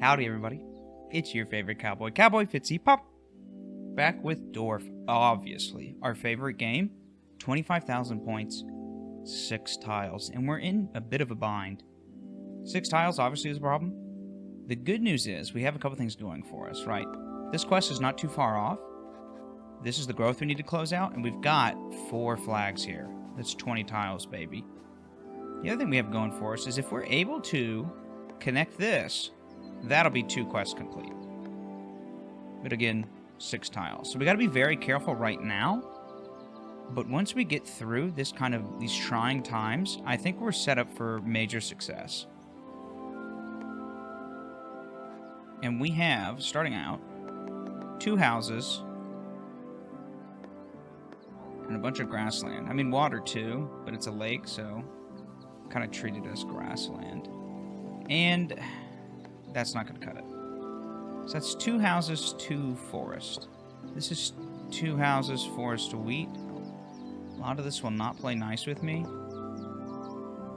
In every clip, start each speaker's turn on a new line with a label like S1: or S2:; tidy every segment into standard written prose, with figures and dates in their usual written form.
S1: Howdy, everybody. It's your favorite cowboy, Cowboy Fitzy Pop. Back with Dorf, obviously. Our favorite game. 25,000 points, 6 tiles. And we're in a bit of a bind. 6 tiles obviously is a problem. The good news is we have a couple things going for us, right? This quest is not too far off. This is the growth we need to close out, and we've got 4 flags here. That's 20 tiles, baby. The other thing we have going for us is if we're able to connect this, that'll be 2 quests complete. But again, 6 tiles. So we got to be very careful right now. But once we get through these trying times, I think we're set up for major success. And we have, starting out, 2 houses and a bunch of grassland. I mean, water too, but it's a lake, so kind of treat it as grassland. And that's not going to cut it. So that's 2 houses, 2 forest. This is 2 houses, forest, wheat. A lot of this will not play nice with me.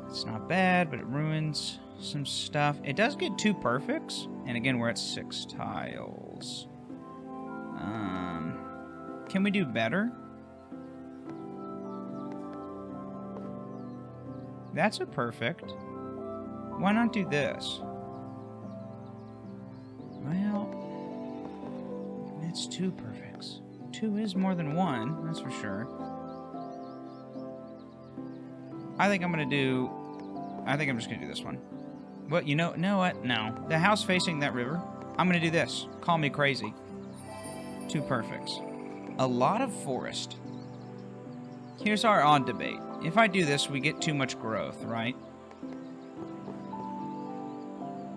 S1: It's not bad, but it ruins some stuff. It does get 2 perfects. And again, we're at 6 tiles. Can we do better? That's a perfect. Why not do this? Well, it's 2 perfects. 2 is more than 1, that's for sure. I think I'm just gonna do this one. What, you know what? No. The house facing that river, I'm gonna do this. Call me crazy. 2 perfects. A lot of forest. Here's our odd debate. If I do this, we get too much growth, right?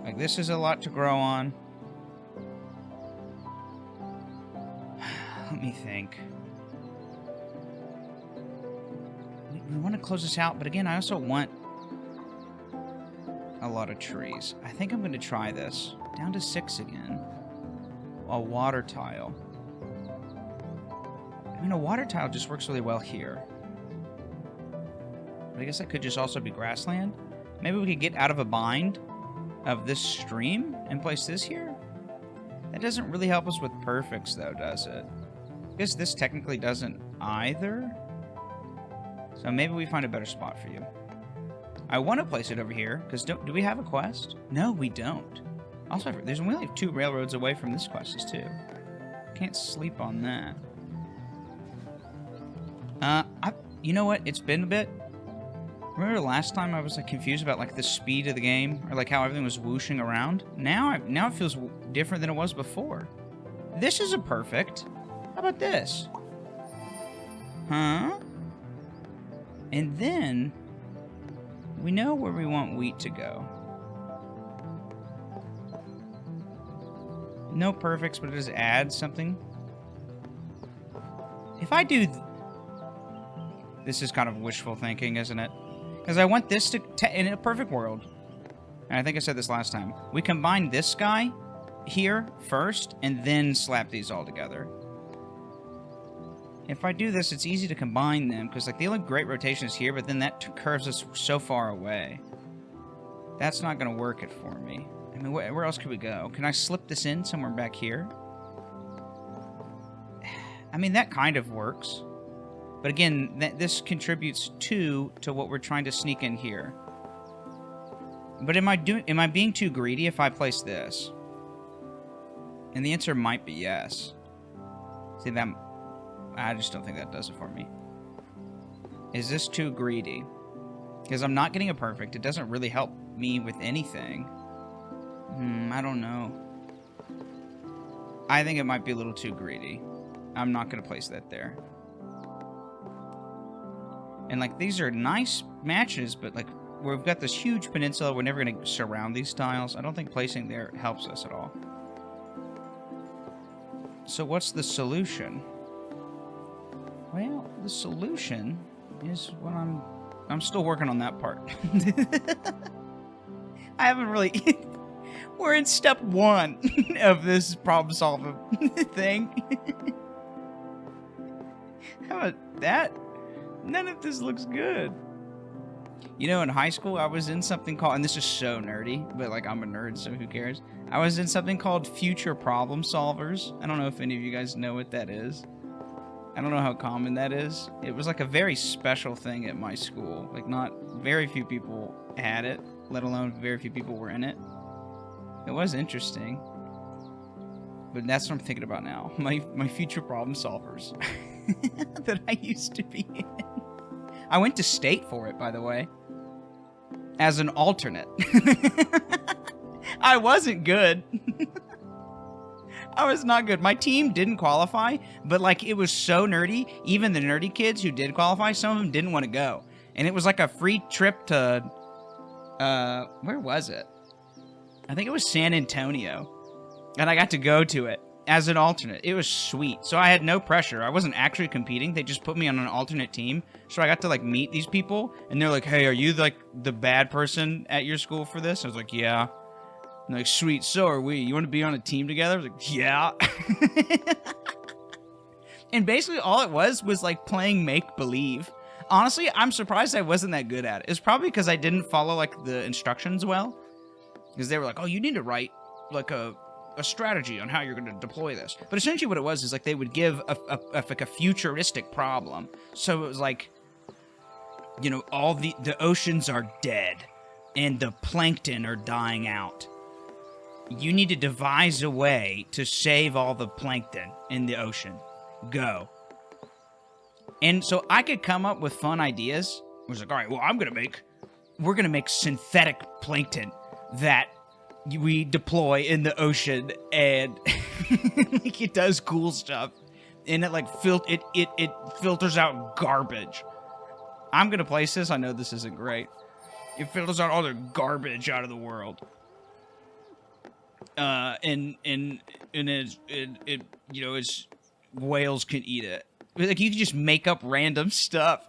S1: Like, this is a lot to grow on. Let me think. We want to close this out, but again, I also want a lot of trees. I think I'm going to try this. Down to 6 again. A water tile. I mean, a water tile just works really well here. But I guess that could just also be grassland. Maybe we could get out of a bind of this stream and place this here. That doesn't really help us with perfects, though, does it? I guess this technically doesn't either. So maybe we find a better spot for you. I want to place it over here, because do we have a quest? No, we don't. Also, there's only 2 railroads away from this quest, too. Can't sleep on that. You know what? It's been a bit. Remember last time I was confused about the speed of the game, or how everything was whooshing around? Now it feels different than it was before. This is a perfect. How about this? Huh? And then we know where we want wheat to go. No perfects, but it just adds something. If I do... This is kind of wishful thinking, isn't it? Because I want this to... In a perfect world, and I think I said this last time, we combine this guy here first, and then slap these all together. If I do this, it's easy to combine them, because the only great rotation is here, but then that curves us so far away. That's not going to work it for me. I mean, where else could we go? Can I slip this in somewhere back here? I mean, that kind of works. But again, this contributes to what we're trying to sneak in here. But am I being too greedy if I place this? And the answer might be yes. See, I just don't think that does it for me. Is this too greedy? Because I'm not getting a perfect. It doesn't really help me with anything. I don't know. I think it might be a little too greedy. I'm not going to place that there. And these are nice matches, but we've got this huge peninsula. We're never going to surround these tiles. I don't think placing there helps us at all. So what's the solution? Well, the solution is what I'm still working on that part. I haven't really... We're in step 1 of this problem-solving thing. How about that? None of this looks good. You know, in high school, I was in something called, and this is so nerdy, but like I'm a nerd, so who cares? I was in something called Future Problem Solvers. I don't know if any of you guys know what that is. I don't know how common that is. It was like a very special thing at my school. Like, not very few people had it, let alone very few people were in it. It was interesting. But that's what I'm thinking about now. My future problem solvers that I used to be in. I went to state for it, by the way. As an alternate. I wasn't good. I was not good. My team didn't qualify, but like it was so nerdy. Even the nerdy kids who did qualify, some of them didn't want to go. And it was like a free trip to, where was it? I think it was San Antonio. And I got to go to it as an alternate. It was sweet. So I had no pressure. I wasn't actually competing. They just put me on an alternate team. So I got to like meet these people. And they're like, hey, are you like the bad person at your school for this? I was like, yeah. And they're like, sweet, so are we. You want to be on a team together? I was like, yeah. And basically all it was like playing make-believe. Honestly, I'm surprised I wasn't that good at it. It's probably because I didn't follow like the instructions well. Because they were like, oh, you need to write like a strategy on how you're going to deploy this. But essentially what it was is like they would give like a futuristic problem. So it was like, you know, all the oceans are dead and the plankton are dying out. You need to devise a way to save all the plankton in the ocean. Go. And so I could come up with fun ideas. I was like, all right, well, we're going to make synthetic plankton that we deploy in the ocean, and like it does cool stuff, and it like it filters out garbage. I'm gonna place this. I know this isn't great. It filters out all the garbage out of the world. And it you know, it's whales can eat it. Like you can just make up random stuff,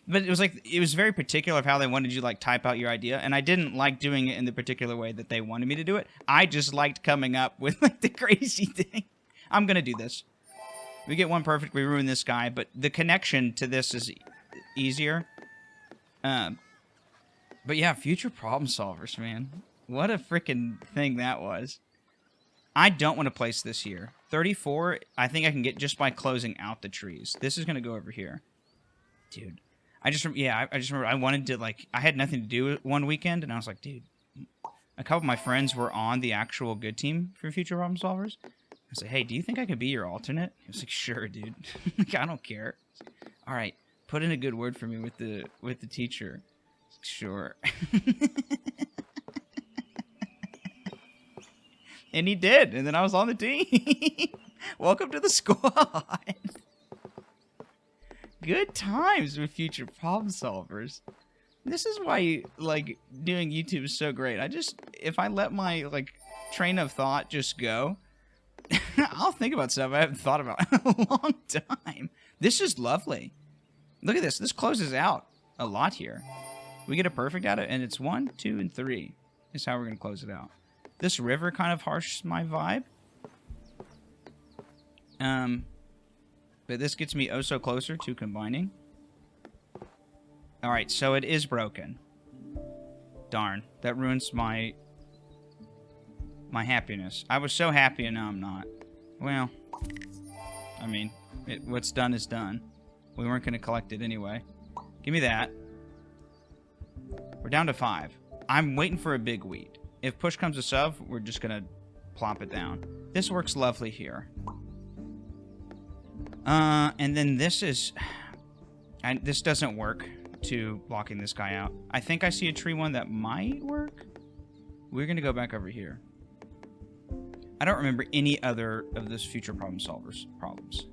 S1: but it was very particular of how they wanted you to like type out your idea, and I didn't like doing it in the particular way that they wanted me to do it. I just liked coming up with like the crazy thing. I'm gonna do this. We get one perfect, we ruin this guy, but the connection to this is easier. But yeah, future problem solvers, man. What a freaking thing that was. I don't want to place this here. 34, I think I can get just by closing out the trees. This is gonna go over here, dude. I just remember I wanted to, like, I had nothing to do one weekend, and I was like, dude, a couple of my friends were on the actual good team for Future Problem Solvers. I said, hey, do you think I could be your alternate? He was like, sure, dude. Like, I don't care. All right, put in a good word for me with the teacher. Sure. And he did, and then I was on the team. Welcome to the squad. Good times with future problem solvers. This is why, like, doing YouTube is so great. If I let my, like, train of thought just go, I'll think about stuff I haven't thought about in a long time. This is lovely. Look at this. This closes out a lot here. We get a perfect out of it, and it's 1, 2, and 3 is how we're going to close it out. This river kind of harshes my vibe. But this gets me oh so closer to combining. Alright, so it is broken. Darn. That ruins my happiness. I was so happy and now I'm not. Well, I mean, what's done is done. We weren't going to collect it anyway. Give me that. We're down to 5. I'm waiting for a big weed. If push comes to shove, we're just going to plop it down. This works lovely here. And then this is... this doesn't work to blocking this guy out. I think I see a tree one that might work. We're going to go back over here. I don't remember any other of this future problem solvers problems.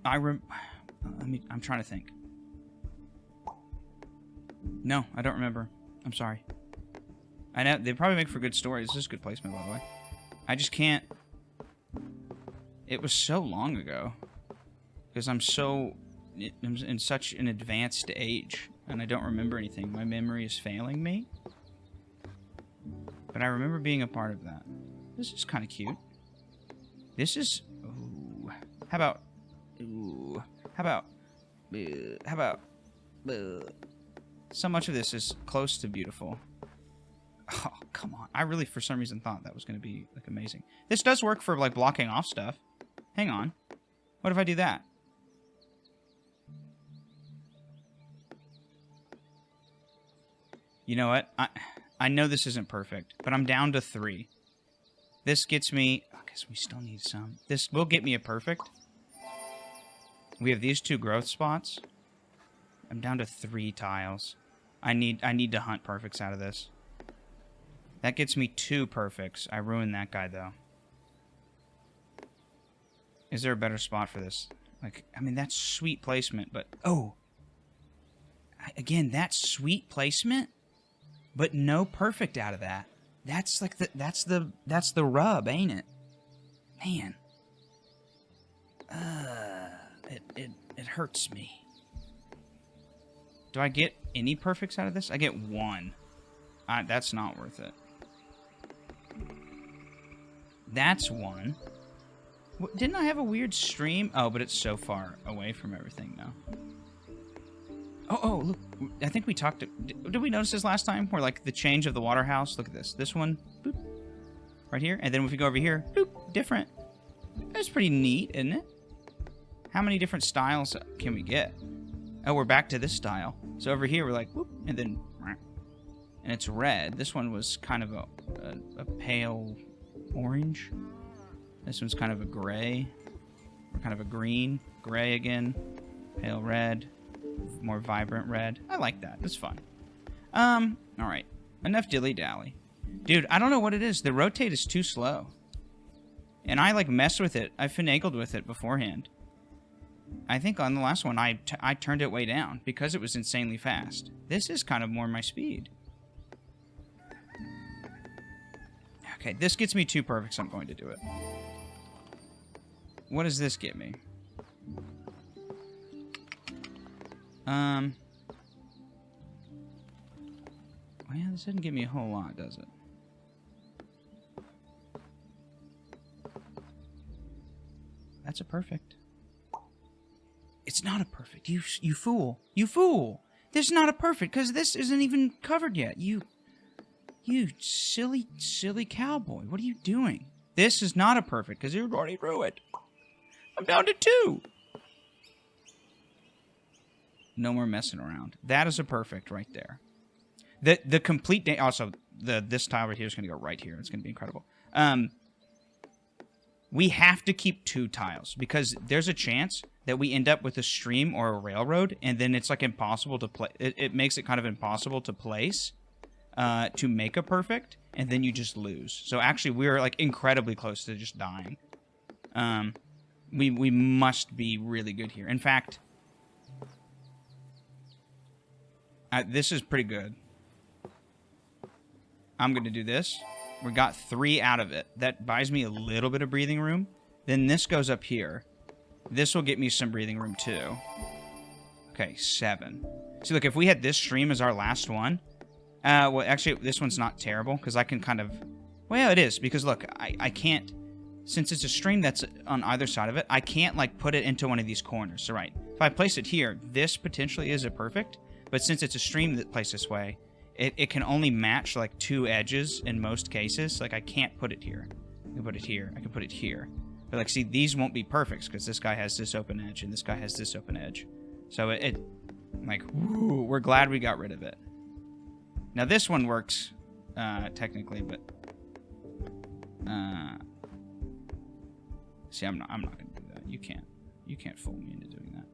S1: I'm trying to think. No, I don't remember. I'm sorry. I know they probably make for good stories. This is good placement, by the way. I just can't. It was so long ago because I'm in such an advanced age and I don't remember anything. My memory is failing me. But I remember being a part of that. This is kind of cute. This is... Ooh. How about... Ooh. How about... How about... Ugh. So much of this is close to beautiful. Oh, come on. I really, for some reason, thought that was going to be, like, amazing. This does work for, like, blocking off stuff. Hang on. What if I do that? You know what? I know this isn't perfect, but I'm down to 3. This gets me... I guess we still need some. This will get me a perfect. We have these 2 growth spots. I'm down to 3 tiles. I need to hunt perfects out of this. That gets me 2 perfects. I ruined that guy, though. Is there a better spot for this? Like, I mean, that's sweet placement, but... Oh! Again, that's sweet placement, but no perfect out of that. That's like that's the rub, ain't it? Man. It hurts me. Do I get any perfects out of this? I get 1. That's not worth it. That's 1. Didn't I have a weird stream? Oh, but it's so far away from everything now. Oh, look. I think we talked... Did we notice this last time? Where, like, the change of the water house? Look at this. This one, boop, right here. And then if we go over here, boop, different. That's pretty neat, isn't it? How many different styles can we get? Oh, we're back to this style. So over here, we're like, whoop, and then... And it's red. This one was kind of a pale orange. This one's kind of a gray. Or kind of a green. Gray again. Pale red. More vibrant red. I like that. It's fun. Alright. Enough dilly-dally. Dude, I don't know what it is. The rotate is too slow. And I, like, messed with it. I finagled with it beforehand. I think on the last one, I turned it way down because it was insanely fast. This is kind of more my speed. Okay, this gets me 2 perfects. I'm going to do it. What does this get me? Well, this doesn't give me a whole lot, does it? That's a perfect. It's not a perfect. You fool. You fool! This is not a perfect, because this isn't even covered yet. You silly, silly cowboy. What are you doing? This is not a perfect, because you're already ruined. I'm down to 2. No more messing around. That is a perfect right there. The complete day. Also, this tile right here is going to go right here. It's going to be incredible. We have to keep 2 tiles because there's a chance that we end up with a stream or a railroad, and then it's like impossible to play. It makes it kind of impossible to place to make a perfect, and then you just lose. So actually, we're like incredibly close to just dying. We must be really good here. In fact, this is pretty good. I'm going to do this. We got 3 out of it. That buys me a little bit of breathing room. Then this goes up here. This will get me some breathing room too. Okay, 7. See, look, if we had this stream as our last one... well, actually, this one's not terrible, because I can kind of... Well, it is, because look, I can't... Since it's a stream that's on either side of it, I can't, like, put it into one of these corners. So, right, if I place it here, this potentially is a perfect, but since it's a stream that placed this way, it can only match, like, 2 edges in most cases. Like, I can't put it here. I can put it here. I can put it here. But, like, see, these won't be perfects, because this guy has this open edge, and this guy has this open edge. So, like, woo, we're glad we got rid of it. Now, this one works, technically, but... see, I'm not going to do that. You can't fool me into doing that.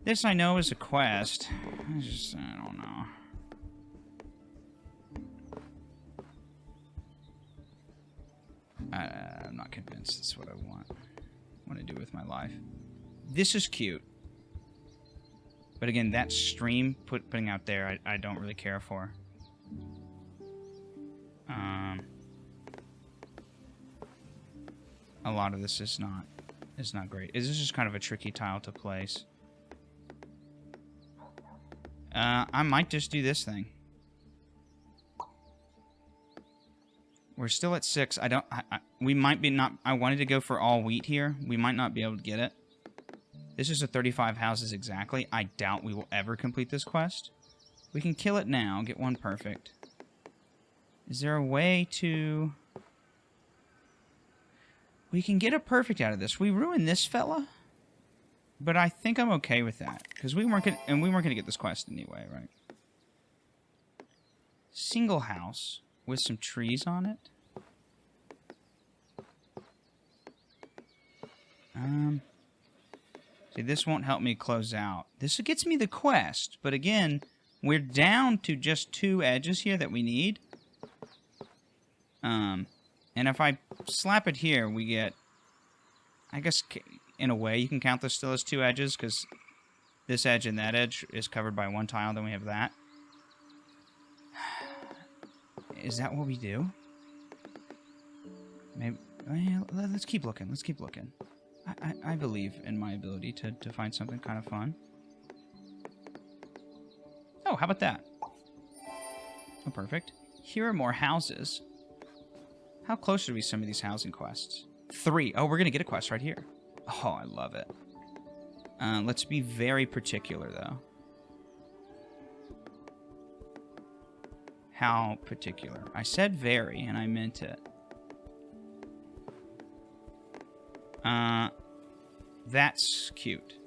S1: This, I know, is a quest. I don't know. I'm not convinced that's what I want to do with my life. This is cute. But again, that stream putting out there, I don't really care for. A lot of this is not great. This is just kind of a tricky tile to place. I might just do this thing. We're still at 6. We might be not... I wanted to go for all wheat here. We might not be able to get it. This is a 35 houses exactly. I doubt we will ever complete this quest. We can kill it now, get one perfect. Is there a way to... We can get a perfect out of this. We ruined this fella, but I think I'm okay with that because we weren't gonna get this quest anyway, right? Single house with some trees on it. See, this won't help me close out. This gets me the quest, but again, we're down to just 2 edges here that we need. And if I slap it here, we get... I guess, in a way, you can count this still as 2 edges, because this edge and that edge is covered by 1 tile, then we have that. Is that what we do? Maybe... Well, let's keep looking, let's keep looking. I believe in my ability to find something kind of fun. Oh, how about that? Oh, perfect. Here are more houses. How close are we to some of these housing quests? 3. Oh, we're going to get a quest right here. Oh, I love it. Let's be very particular, though. How particular? I said very, and I meant it. That's cute.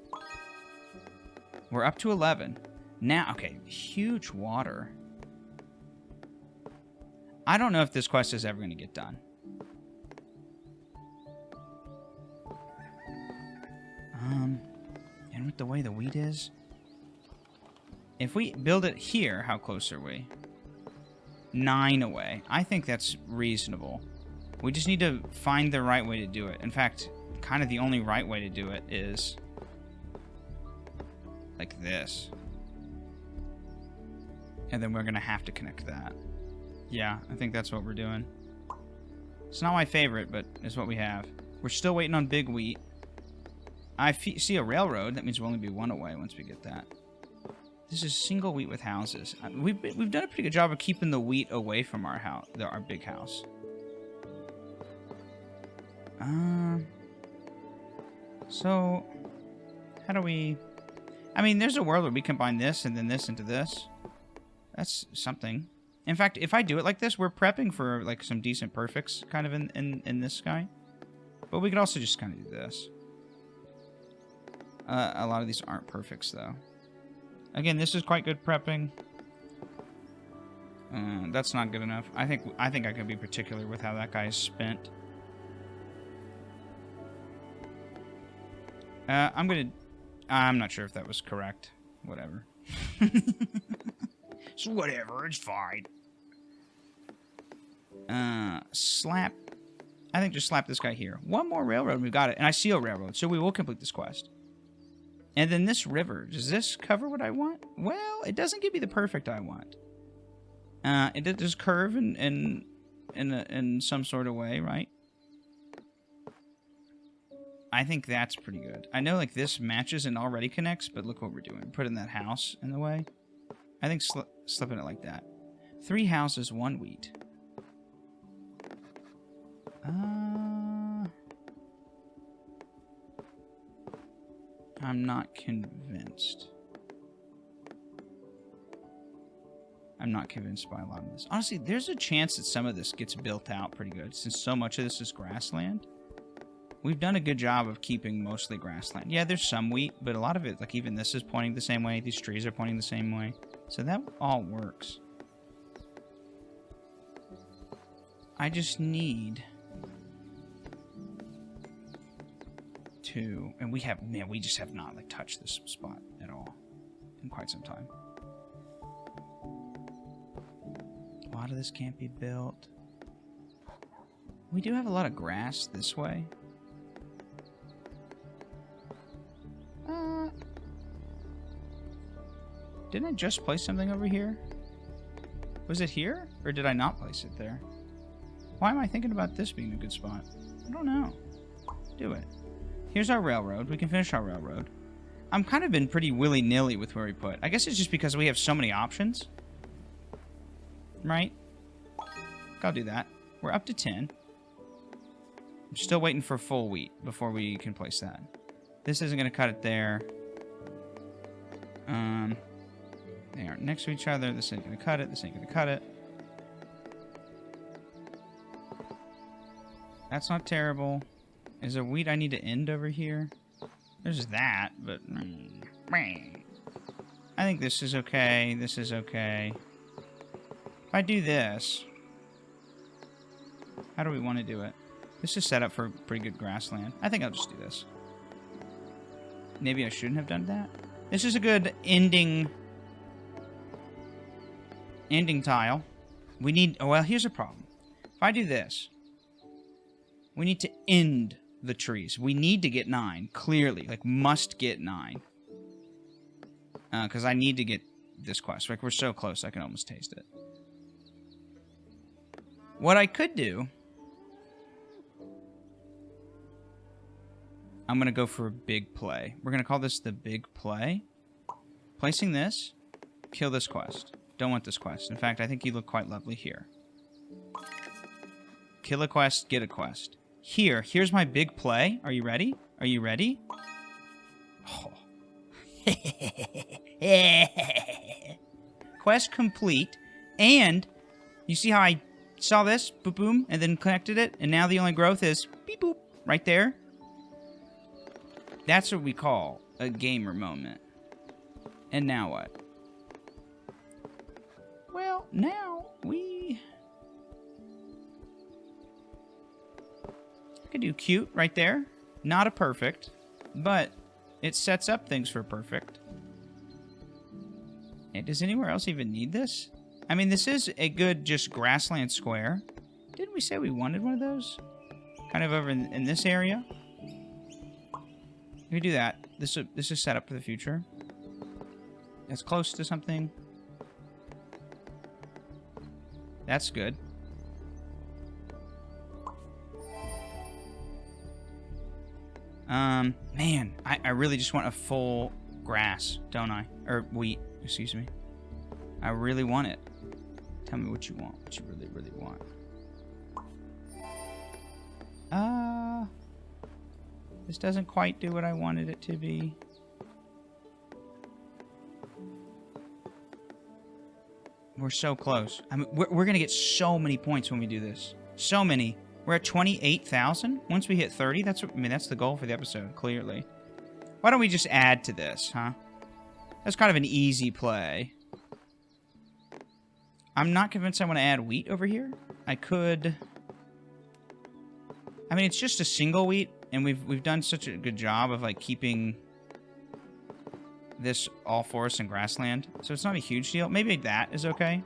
S1: We're up to 11. Now, okay, huge water. I don't know if this quest is ever going to get done. And with the way the wheat is... If we build it here, how close are we? 9 away. I think that's reasonable. We just need to find the right way to do it. In fact, kind of the only right way to do it is... like this. And then we're going to have to connect that. Yeah, I think that's what we're doing. It's not my favorite, but it's what we have. We're still waiting on big wheat. I see a railroad. That means we'll only be 1 away once we get that. This is single wheat with houses. We've done a pretty good job of keeping the wheat away from our house, our big house. So, how do we... I mean, there's a world where we combine this and then this into this. That's something. In fact, if I do it like this, we're prepping for like some decent perfects kind of in this guy. But we could also just kind of do this. A lot of these aren't perfects, though. Again, this is quite good prepping. That's not good enough. I think I can be particular with how that guy is spent. I'm not sure if that was correct. Whatever. So whatever, it's fine. Slap. I think just slap this guy here. 1 more railroad, we've got it. And I see a railroad, so we will complete this quest. And then this river. Does this cover what I want? Well, it doesn't give me the perfect I want. It does curve in some sort of way, right? I think that's pretty good. I know like this matches and already connects, but look what we're doing. Putting that house in the way. I think slipping it like that. 3 houses, 1 wheat. I'm not convinced. I'm not convinced by a lot of this. Honestly, there's a chance that some of this gets built out pretty good, since so much of this is grassland. We've done a good job of keeping mostly grassland. Yeah, there's some wheat, but a lot of it, like even this is pointing the same way. These trees are pointing the same way. So that all works. I just need to... And we have... Man, we just have not like touched this spot at all in quite some time. A lot of this can't be built. We do have a lot of grass this way. Didn't I just place something over here? Was it here? Or did I not place it there? Why am I thinking about this being a good spot? I don't know. Do it. Here's our railroad. We can finish our railroad. I'm kind of been pretty willy-nilly with where we put. I guess it's just because we have so many options. Right? I'll do that. We're up to 10. I'm still waiting for full wheat before we can place that. This isn't going to cut it there. They aren't next to each other. This ain't going to cut it. This ain't going to cut it. That's not terrible. Is there wheat I need to end over here? There's that, but... I think this is okay. This is okay. If I do this... How do we want to do it? This is set up for pretty good grassland. I think I'll just do this. Maybe I shouldn't have done that. This is a good ending tile. We need... Oh, well, here's a problem. If I do this, we need to end the trees. We need to get 9, clearly. Like, must get 9. Because I need to get this quest. Like, we're so close, I can almost taste it. What I could do... I'm going to go for a big play. We're going to call this the big play. Placing this, kill this quest. Don't want this quest. In fact, I think you look quite lovely here. Kill a quest, get a quest. Here's my big play. Are you ready? Are you ready? Oh. Quest complete. And you see how I saw this? Boop, boom. And then connected it. And now the only growth is beep, boop. Right there. That's what we call a gamer moment. And now what? Well, now we... I could do cute right there. Not a perfect, but it sets up things for perfect. And does anywhere else even need this? I mean, this is a good just grassland square. Didn't we say we wanted one of those? Kind of over in this area? We do that. This is set up for the future. It's close to something. That's good. Man, I really just want a full grass, don't I? Or wheat, excuse me. I really want it. Tell me what you want, what you really, really want. This doesn't quite do what I wanted it to be. We're so close. I mean, we're going to get so many points when we do this. So many. We're at 28,000. Once we hit 30, that's the goal for the episode, clearly. Why don't we just add to this, huh? That's kind of an easy play. I'm not convinced I want to add wheat over here. I could... I mean, it's just a single wheat, and we've done such a good job of, like, keeping this all forest and grassland. So it's not a huge deal. Maybe that is okay.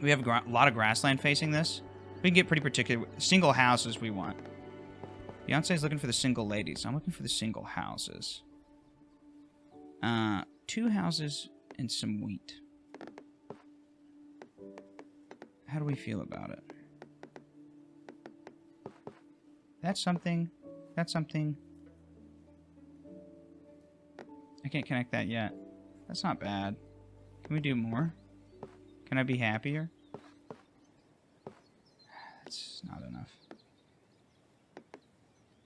S1: We have a lot of grassland facing this. We can get pretty particular. Single houses we want. Beyonce's looking for the single ladies. I'm looking for the single houses. 2 houses and some wheat. How do we feel about it? That's something. That's something. I can't connect that yet. That's not bad. Can we do more? Can I be happier? That's not enough.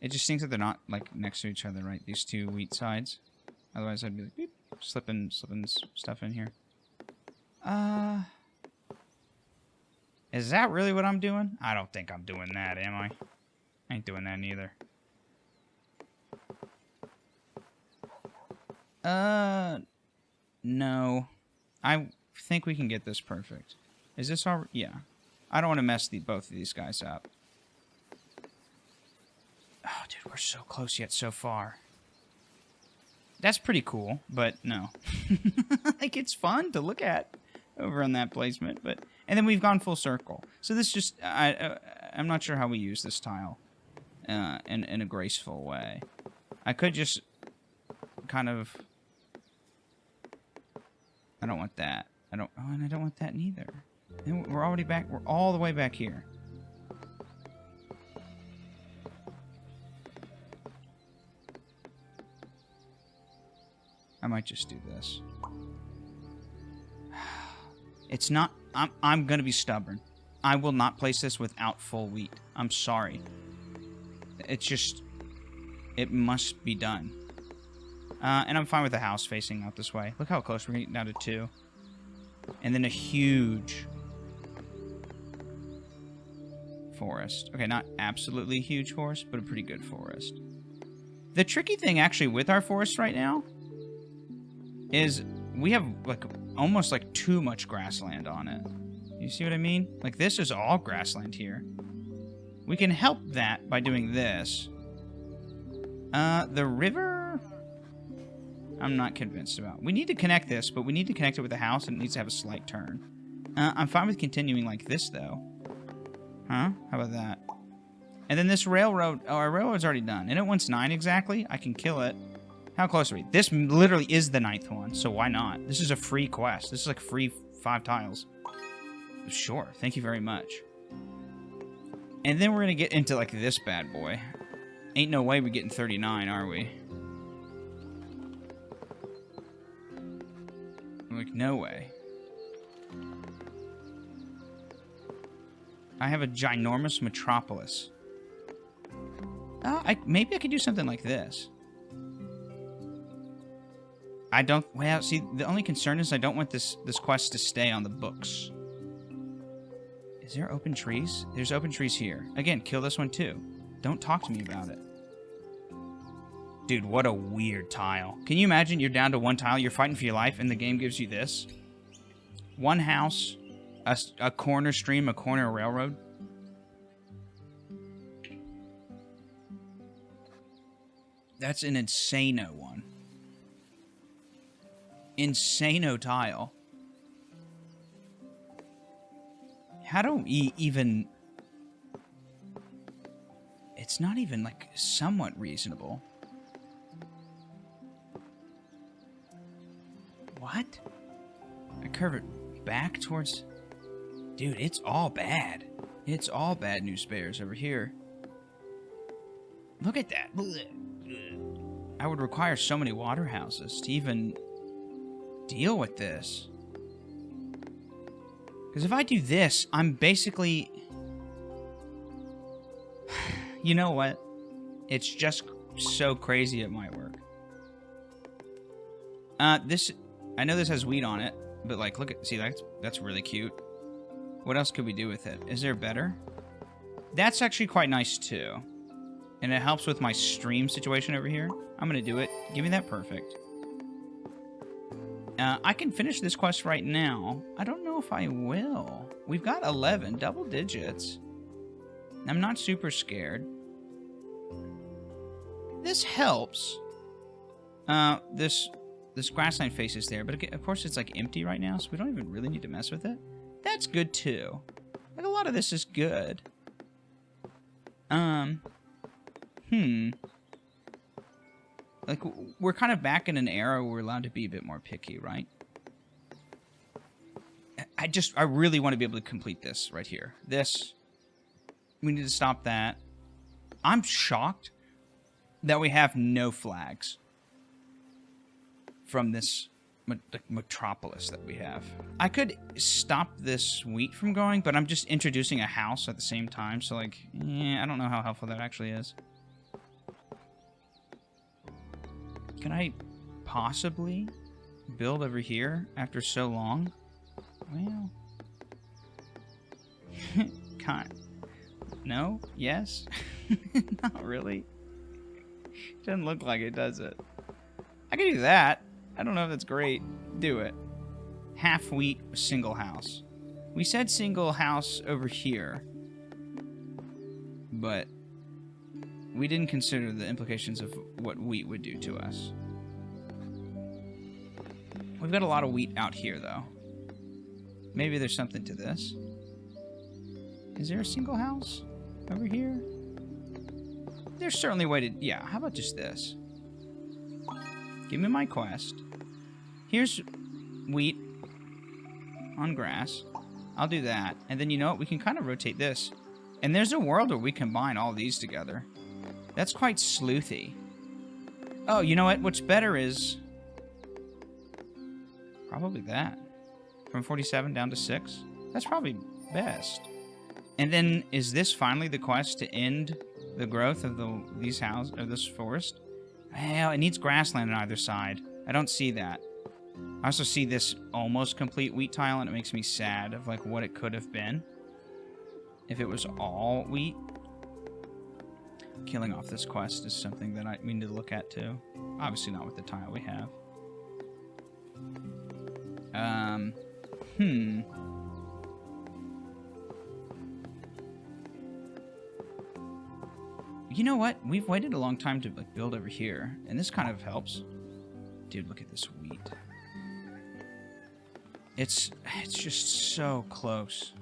S1: It just seems that they're not, like, next to each other, right? These 2 wheat sides. Otherwise, I'd be like, beep, slipping stuff in here. Is that really what I'm doing? I don't think I'm doing that, am I? I ain't doing that neither. No. I think we can get this perfect. Is this all... Yeah. I don't want to mess both of these guys up. Oh, dude, we're so close yet so far. That's pretty cool, but no. Like, it's fun to look at over on that placement, but... And then we've gone full circle. So this just... I'm not sure how we use this tile in a graceful way. I could just kind of... I don't want that. Oh, and I don't want that neither. And we're already back. We're all the way back here. I might just do this. It's not... I'm gonna be stubborn. I will not place this without full wheat. I'm sorry. It's just... It must be done. And I'm fine with the house facing out this way. Look how close we're getting down to 2. And then a huge forest. Okay, not absolutely huge forest, but a pretty good forest. The tricky thing actually with our forest right now is we have like almost like too much grassland on it. You see what I mean? Like this is all grassland here. We can help that by doing this. The river, I'm not convinced about. We need to connect this, but we need to connect it with the house, and it needs to have a slight turn. I'm fine with continuing like this, though. Huh? How about that? And then this railroad... Oh, our railroad's already done. And it wants 9 exactly. I can kill it. How close are we? This literally is the 9th one, so why not? This is a free quest. This is like free 5 tiles. Sure. Thank you very much. And then we're going to get into like this bad boy. Ain't no way we're getting 39, are we? Like, no way. I have a ginormous metropolis. Maybe I could do something like this. I don't... Well, see, the only concern is I don't want this quest to stay on the books. Is there open trees? There's open trees here. Again, kill this one too. Don't talk to me about it. Dude, what a weird tile. Can you imagine you're down to 1 tile, you're fighting for your life, and the game gives you this? 1 house, a corner stream, a corner railroad. That's an insano one. Insano tile. How do we even... It's not even, like, somewhat reasonable. What? I curve it back towards... Dude, it's all bad. It's all bad news bears over here. Look at that. I would require so many water houses to even deal with this. Because if I do this, I'm basically... You know what? It's just so crazy it might work. This... I know this has wheat on it, but like, look at... See, that's really cute. What else could we do with it? Is there better? That's actually quite nice, too. And it helps with my stream situation over here. I'm going to do it. Give me that perfect. I can finish this quest right now. I don't know if I will. We've got 11, double digits. I'm not super scared. This helps. This grassland face is there, but of course it's like empty right now, so we don't even really need to mess with it. That's good too. Like a lot of this is good. Like, we're kind of back in an era where we're allowed to be a bit more picky, right? I really want to be able to complete this right here. This. We need to stop that. I'm shocked that we have no flags from this metropolis that we have. I could stop this wheat from going, but I'm just introducing a house at the same time, so like, yeah, I don't know how helpful that actually is. Can I possibly build over here after so long? Well... No? Yes? Not really. Doesn't look like it, does it? I can do that. I don't know if that's great. Do it. Half wheat, single house. We said single house over here, but we didn't consider the implications of what wheat would do to us. We've got a lot of wheat out here, though. Maybe there's something to this. Is there a single house over here? There's certainly a way to... Yeah, how about just this? Give me my quest. Here's wheat on grass. I'll do that. And then, you know what? We can kind of rotate this. And there's a world where we combine all these together. That's quite sleuthy. Oh, you know what? What's better is... Probably that. From 47 down to 6. That's probably best. And then, is this finally the quest to end the growth of these houses, or this forest. Hell, it needs grassland on either side. I don't see that. I also see this almost complete wheat tile, and it makes me sad of like what it could have been if it was all wheat. Killing off this quest is something that we need to look at too. Obviously not with the tile we have. You know what? We've waited a long time to like build over here, and this kind of helps. Dude, look at this wheat. It's just so close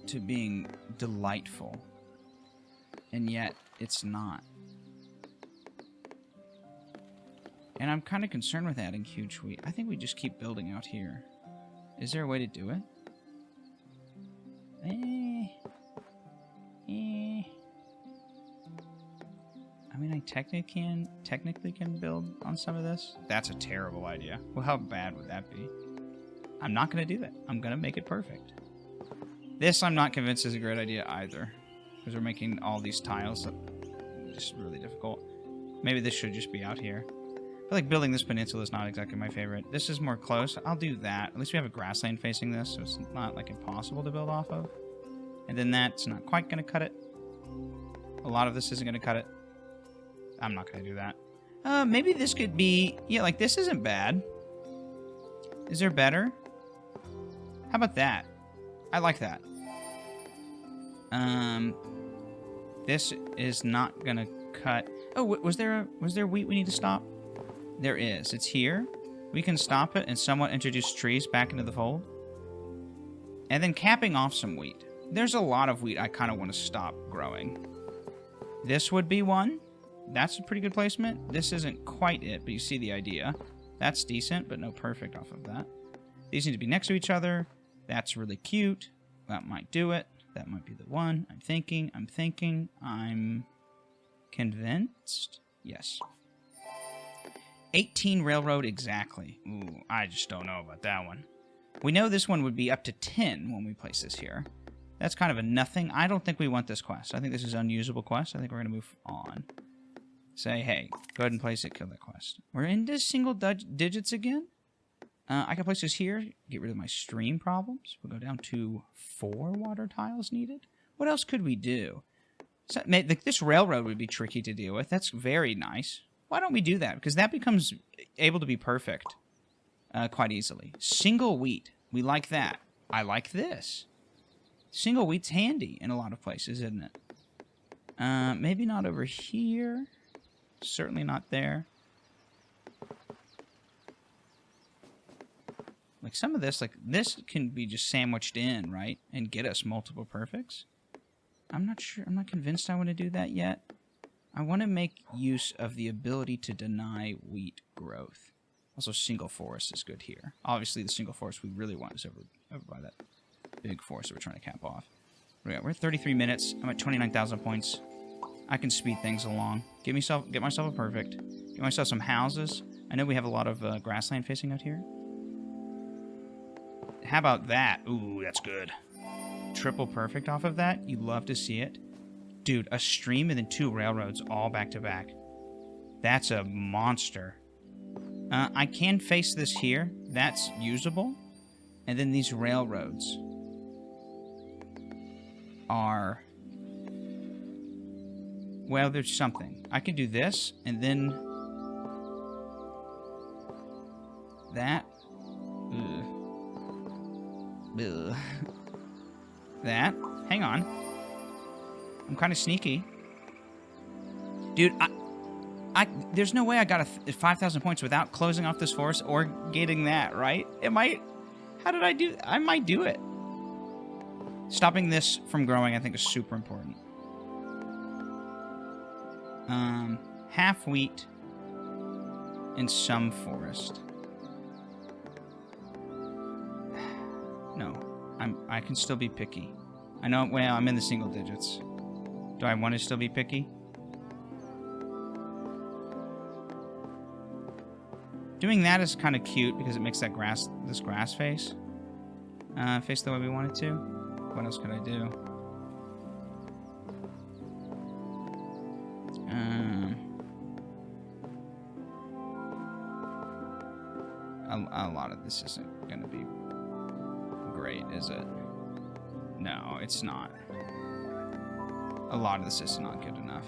S1: to being delightful, and yet it's not. And I'm kind of concerned with adding huge wheat. I think we just keep building out here. Is there a way to do it? I mean, I technically can build on some of this. That's a terrible idea. Well, how bad would that be? I'm not going to do that. I'm going to make it perfect. This I'm not convinced is a great idea either, because we're making all these tiles just really difficult. Maybe this should just be out here. I feel like building this peninsula is not exactly my favorite. This is more close. I'll do that. At least we have a grassland facing this, so it's not like impossible to build off of. And then that's not quite going to cut it. A lot of this isn't going to cut it. I'm not going to do that. Maybe this could be... Yeah, like this isn't bad. Is there better? How about that? I like that. This is not going to cut... Oh, was there wheat we need to stop? There is. It's here. We can stop it and somewhat introduce trees back into the fold. And then capping off some wheat. There's a lot of wheat I kind of want to stop growing. This would be one. That's a pretty good placement. This isn't quite it, but you see the idea. That's decent, but no perfect off of that. These need to be next to each other. That's really cute. That might do it. That might be the one. I'm thinking. I'm convinced. Yes. 18 railroad exactly. Ooh, I just don't know about that one. We know this one would be up to 10 when we place this here. That's kind of a nothing. I don't think we want this quest. I think this is an unusable quest. I think we're going to move on. Say, hey, go ahead and place it. Kill that quest. We're into single digits again. I can place this here. Get rid of my stream problems. We'll go down to 4 water tiles needed. What else could we do? So, this railroad would be tricky to deal with. That's very nice. Why don't we do that? Because that becomes able to be perfect quite easily. Single wheat. We like that. I like this. Single wheat's handy in a lot of places, isn't it? Maybe not over here. Certainly not there. Like some of this, like this can be just sandwiched in, right? And get us multiple perfects. I'm not sure. I'm not convinced I want to do that yet. I want to make use of the ability to deny wheat growth. Also, single forest is good here. Obviously, the single forest we really want is over by that big forest that we're trying to cap off. We're at 33 minutes. I'm at 29,000 points. I can speed things along. Get myself a perfect. Get myself some houses. I know we have a lot of grassland facing out here. How about that? Ooh, that's good. Triple perfect off of that. You'd love to see it. Dude, a stream and then 2 railroads all back to back. That's a monster. I can face this here. That's usable. And then these railroads are... Well, there's something. I can do this, and then... That. Ugh. Ugh. That. Hang on. I'm kind of sneaky. Dude, there's no way I got 5,000 points without closing off this forest or getting that, right? It might... How did I do... I might do it. Stopping this from growing, I think, is super important. Half wheat and some forest. No, I can still be picky. I know, well, I'm in the single digits. Do I want to still be picky? Doing that is kind of cute because it makes that this grass face the way we want it to. What else could I do? A lot of this isn't going to be great, is it? No, it's not. A lot of this is not good enough.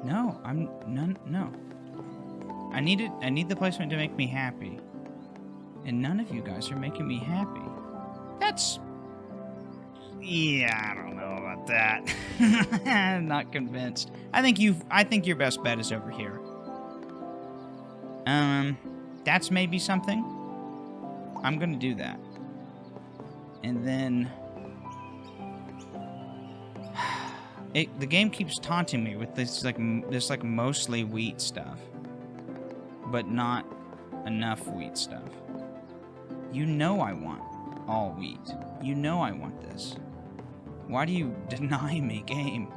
S1: No, no. I need the placement to make me happy. And none of you guys are making me happy. That's... Yeah, I don't know about that. I'm not convinced. I think your best bet is over here. That's maybe something. I'm gonna do that. And then... the game keeps taunting me with this mostly wheat stuff. But not enough wheat stuff. You know I want all wheat. You know I want this. Why do you deny me, game?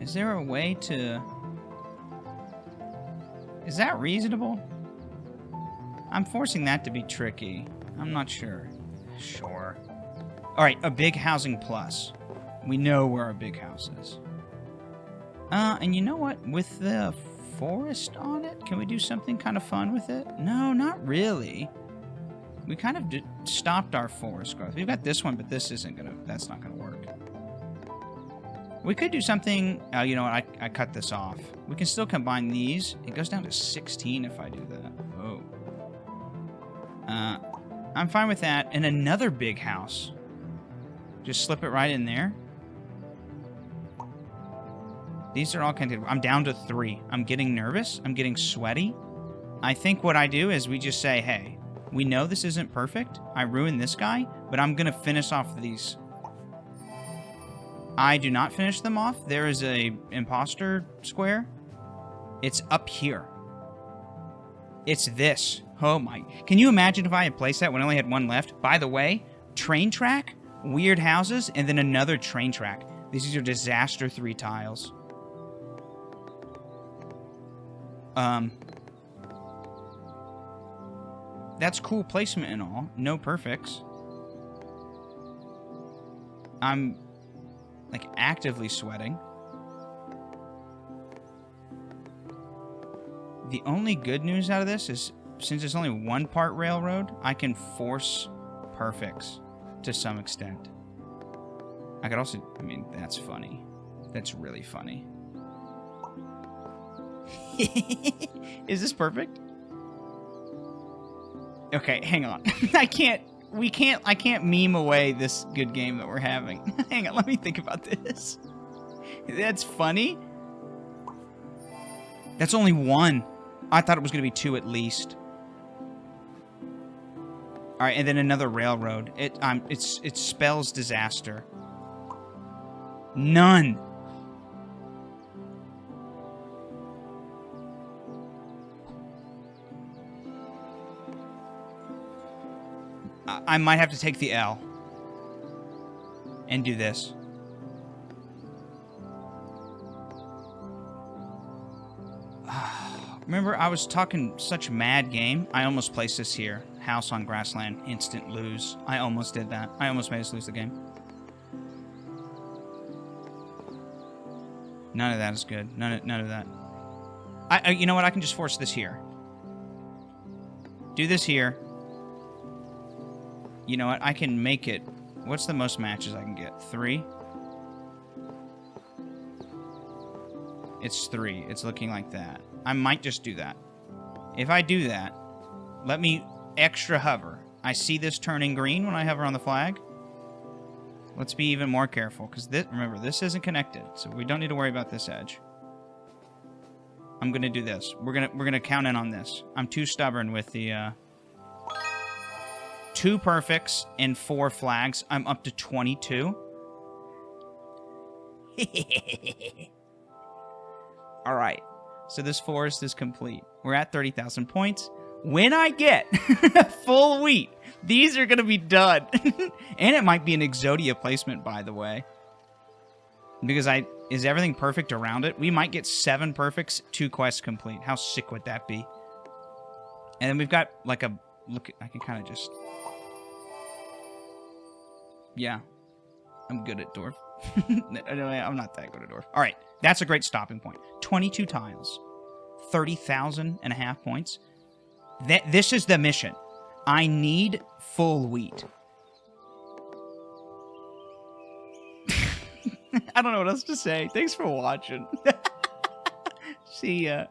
S1: Is there a way to... Is that reasonable? I'm forcing that to be tricky. I'm not sure. Sure. Alright, a big housing plus. We know where our big house is. And you know what? With the forest on it, can we do something kind of fun with it? No, not really. We kind of stopped our forest growth. We've got this one, but this isn't gonna... That's not gonna work. We could do something... you know what? I cut this off. We can still combine these. It goes down to 16 if I do that. Oh. I'm fine with that. And another big house. Just slip it right in there. These are all connected. I'm down to 3. I'm getting nervous. I'm getting sweaty. I think what I do is we just say, hey, we know this isn't perfect. I ruined this guy, but I'm going to finish off these. I do not finish them off. There is a imposter square. It's up here. It's this. Oh my. Can you imagine if I had placed that when I only had one left? By the way, train track, weird houses, and then another train track. These are disaster 3 tiles. That's cool placement and all. No perfects. I'm, like, actively sweating. The only good news out of this is, since it's only one part railroad, I can force perfects to some extent. I could also... I mean, that's funny. That's really funny. Is this perfect? Okay, hang on. I can't meme away this good game that we're having. Hang on, let me think about this. That's funny. That's only 1. I thought it was going to be 2 at least. All right, and then another railroad. It spells disaster. None. I might have to take the L and do this. Remember, I was talking such mad game. I almost placed this here. House on grassland. Instant lose. I almost did that. I almost made us lose the game. None of that is good. None of that. You know what? I can just force this here. Do this here. You know what? I can make it... What's the most matches I can get? 3? It's 3. It's looking like that. I might just do that. If I do that, let me extra hover. I see this turning green when I hover on the flag. Let's be even more careful, because remember, this isn't connected, so we don't need to worry about this edge. I'm gonna do this. We're gonna count in on this. I'm too stubborn with the 2 perfects and 4 flags. I'm up to 22. All right. So this forest is complete. We're at 30,000 points. When I get full wheat, these are going to be done. And it might be an Exodia placement, by the way. Because Is everything perfect around it? We might get 7 perfects, 2 quests complete. How sick would that be? And then we've got, like, a... Look, I can kind of just... Yeah. I'm good at Dwarf. No, I'm not that good at Dwarf. Alright, that's a great stopping point. 22 tiles. 30,000 and a half points. This is the mission. I need full wheat. I don't know what else to say. Thanks for watching. See ya.